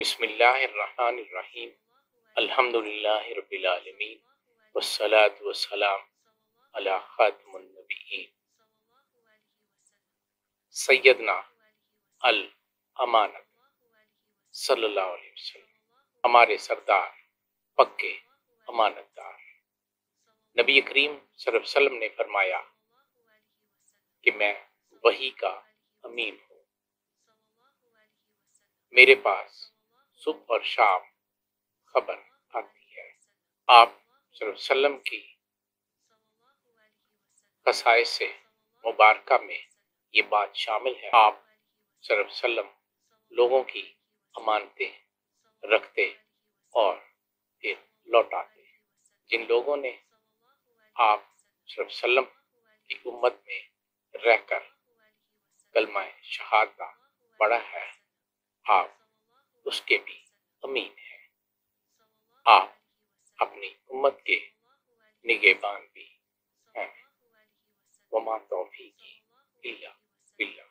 بسم اللہ الرحمن الرحیم الحمد للہ رب العالمین والصلاة والسلام علی خاتم النبیین سیدنا الامانت صلی اللہ علیہ وسلم، ہمارے سردار پکے امانت دار نبی کریم صلی اللہ علیہ وسلم نے فرمایا کہ میں وحی کا امین ہوں، میرے پاس صبح اور شام خبر آتی ہے۔ آپ صلی اللہ علیہ وسلم کی خصائص مبارکہ میں یہ بات شامل ہے، آپ صلی اللہ علیہ وسلم لوگوں کی امانتیں رکھتے اور پھر لوٹاتے۔ جن لوگوں نے آپ صلی اللہ علیہ وسلم کی امت میں رہ کر کلمہ شہادہ پڑھا ہے، آپ اس کے بھی امین ہیں، آپ اپنی امت کے نگہبان بھی ہیں۔ وما توفیقی الا باللہ۔